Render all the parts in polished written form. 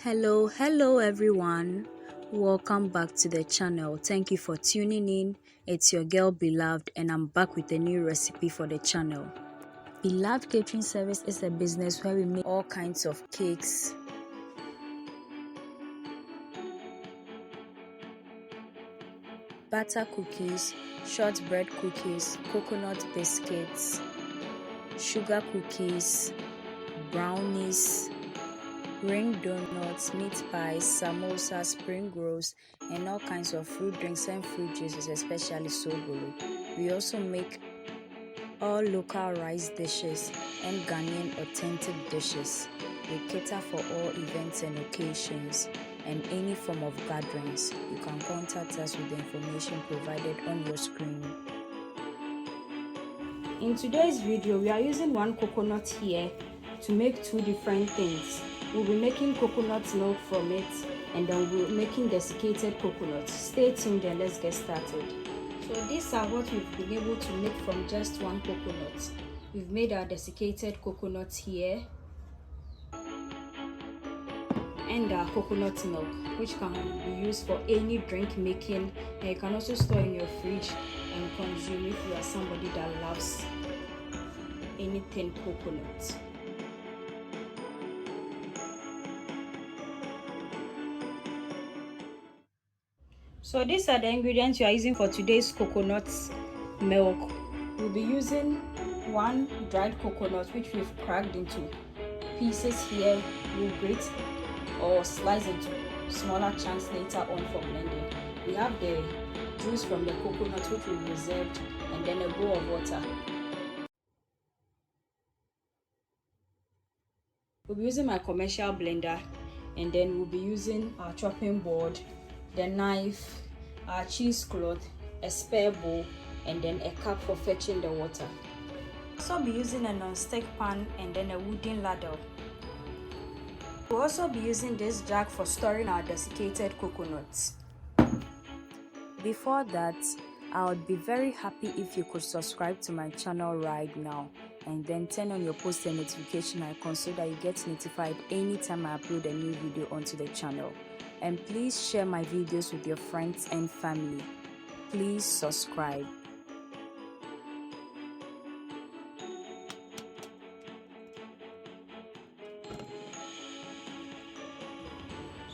Hello everyone. Welcome back to the channel. Thank you for tuning in. It's your girl Beloved and I'm back with a new recipe for the channel. Beloved Catering Service is a business where we make all kinds of cakes, butter cookies, shortbread cookies, coconut biscuits, sugar cookies, brownies, ring donuts, meat pies, samosas, spring rolls, and all kinds of fruit drinks and fruit juices, especially sobolo. We also make all local rice dishes and Ghanaian authentic dishes. We cater for all events and occasions and any form of gatherings. You can contact us with the information provided on your screen. In today's video, we are using one coconut here to make two different things. We'll be making coconut milk from it, and then we'll be making desiccated coconut. Stay tuned and let's get started. So these are what we've been able to make from just one coconut. We've made our desiccated coconut here and our coconut milk, which can be used for any drink making, and you can also store in your fridge and consume if you are somebody that loves anything coconut. So these are the ingredients we are using for today's coconut milk. We'll be using one dried coconut which we've cracked into pieces here. We'll grate or slice into smaller chunks later on for blending. We have the juice from the coconut which we've reserved, and then a bowl of water. We'll be using my commercial blender, and then we'll be using our chopping board, the knife, our cheesecloth, a spare bowl, and then a cup for fetching the water. So I'll be using a non-stick pan and then a wooden ladle. We'll also be using this jug for storing our desiccated coconuts. Before that, I would be very happy if you could subscribe to my channel right now and then turn on your post and notification icon so that you get notified anytime I upload a new video onto the channel. And please share my videos with your friends and family. Please subscribe.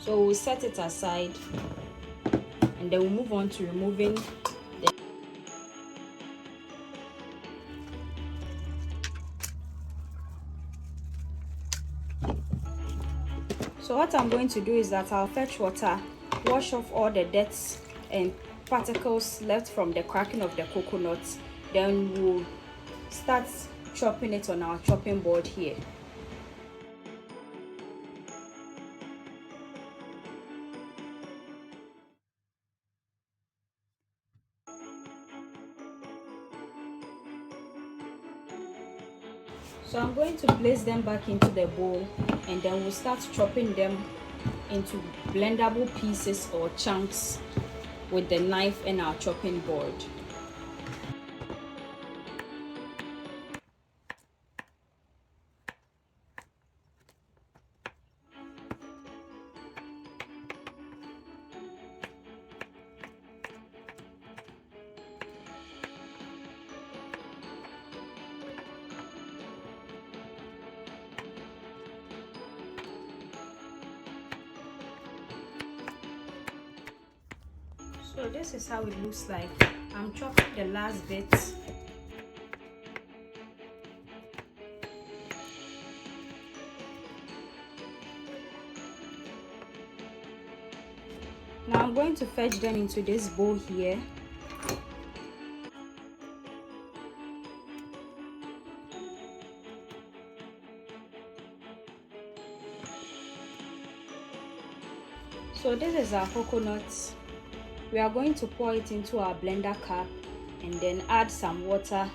So we'll set it aside and then we'll move on to removing the So what I'm going to do is that I'll fetch water, wash off all the dirt and particles left from the cracking of the coconut. Then we'll start chopping it on our chopping board here. So I'm going to place them back into the bowl, and then we'll start chopping them into blendable pieces or chunks with the knife and our chopping board. So this is how it looks like. I'm chopping the last bit. Now I'm going to fetch them into this bowl here. So this is our coconut. We are going to pour it into our blender cup and then add some water,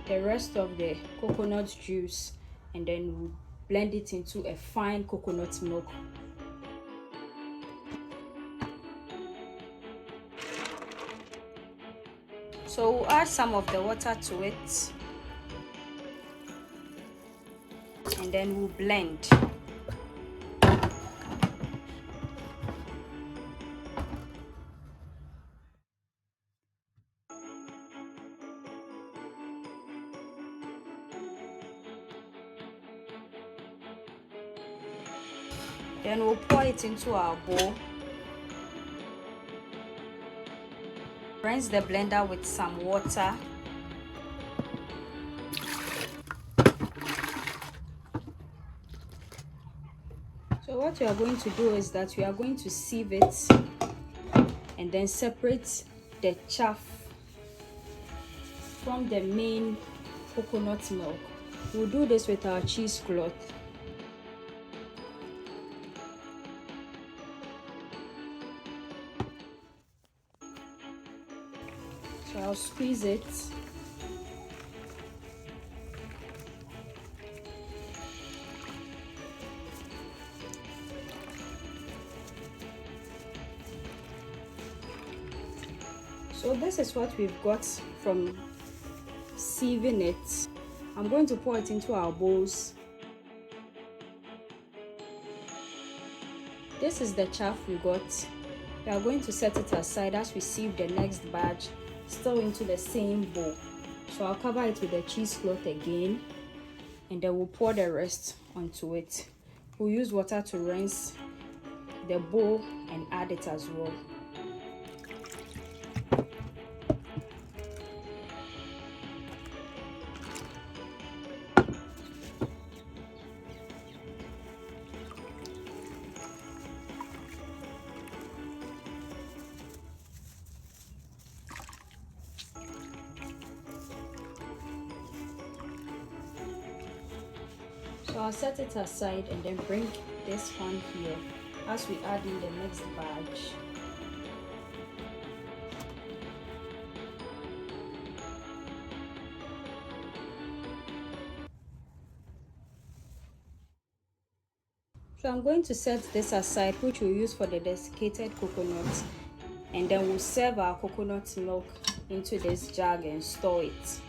the rest of the coconut juice, and then we'll blend it into a fine coconut milk. So we'll add some of the water to it and then we'll blend. Then we'll pour it into our bowl. Rinse the blender with some water. So what we are going to do is that we are going to sieve it and then separate the chaff from the main coconut milk. We'll do this with our cheesecloth. So I'll squeeze it. So this is what we've got from sieving it. I'm going to pour it into our bowls. This is the chaff we got. We are going to set it aside as we sieve the next batch still into the same bowl. So I'll cover it with the cheesecloth again, and then we'll pour the rest onto it. We'll use water to rinse the bowl and add it as well. So I'll set it aside and then bring this one here as we add in the next batch. So I'm going to set this aside, which we'll use for the desiccated coconut, and then we'll serve our coconut milk into this jug and store it.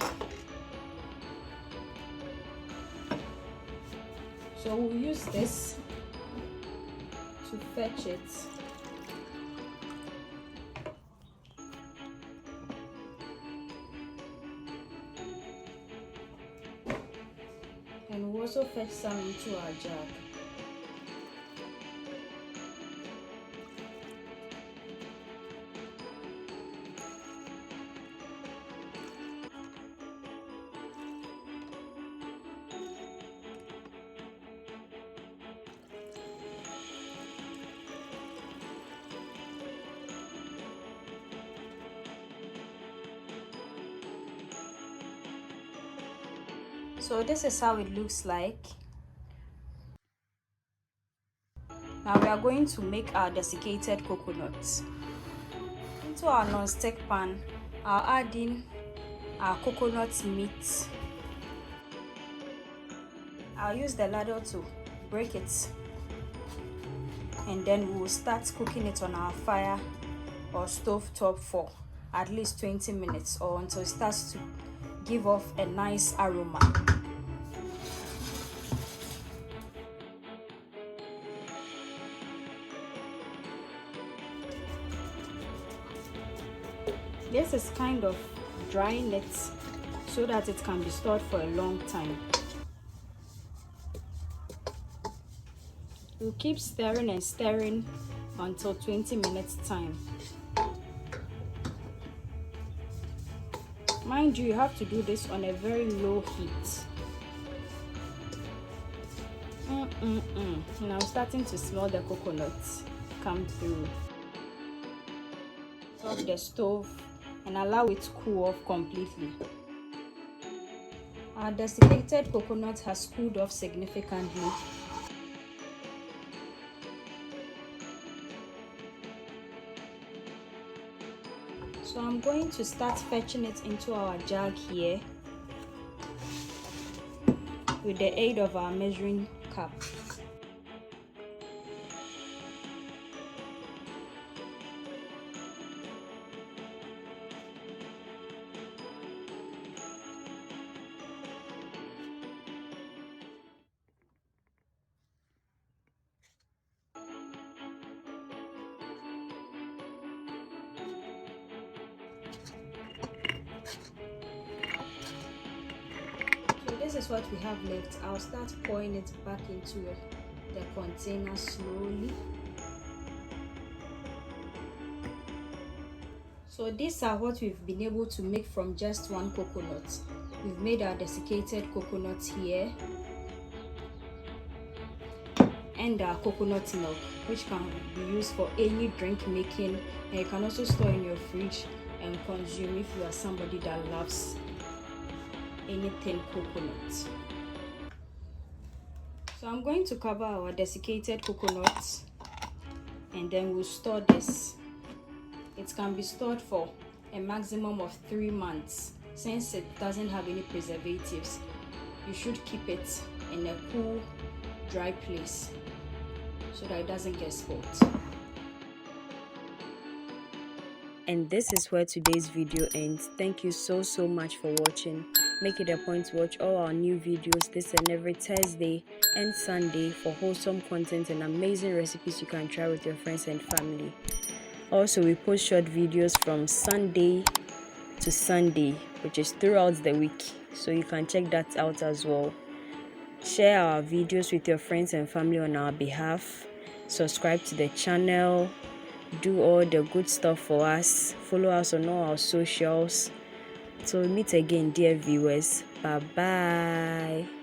So we'll use this to fetch it. And we'll also fetch some into our jug. So this is how it looks like. Now we are going to make our desiccated coconuts. Into our non-stick pan, I'll add in our coconut meat. I'll use the ladle to break it, and then we'll start cooking it on our fire or stove top for at least 20 minutes or until it starts to give off a nice aroma. This is kind of drying it so that it can be stored for a long time. We'll keep stirring and stirring until 20 minutes time. Mind you, you have to do this on a very low heat. Now I'm starting to smell the coconuts come through. Off the stove and allow it to cool off completely. Our desiccated coconut has cooled off significantly. So I'm going to start fetching it into our jug here with the aid of our measuring cup. This is what we have left. I'll start pouring it back into the container slowly. So these are what we've been able to make from just one coconut. We've made our desiccated coconut here, and our coconut milk, which can be used for any drink making, and you can also store in your fridge and consume if you are somebody that loves anything coconut. So I'm going to cover our desiccated coconuts, and then we'll store this. It can be stored for a maximum of 3 months. Since it doesn't have any preservatives, you should keep it in a cool, dry place so that it doesn't get spoiled. And this is where today's video ends. Thank you so much for watching. Make it a point to watch all our new videos this and every Thursday and Sunday for wholesome content and amazing recipes you can try with your friends and family. Also, we post short videos from Sunday to Sunday, which is throughout the week, so you can check that out as well. Share our videos with your friends and family on our behalf. Subscribe to the channel. Do all the good stuff for us. Follow us on all our socials. So meet again, dear viewers. Bye bye.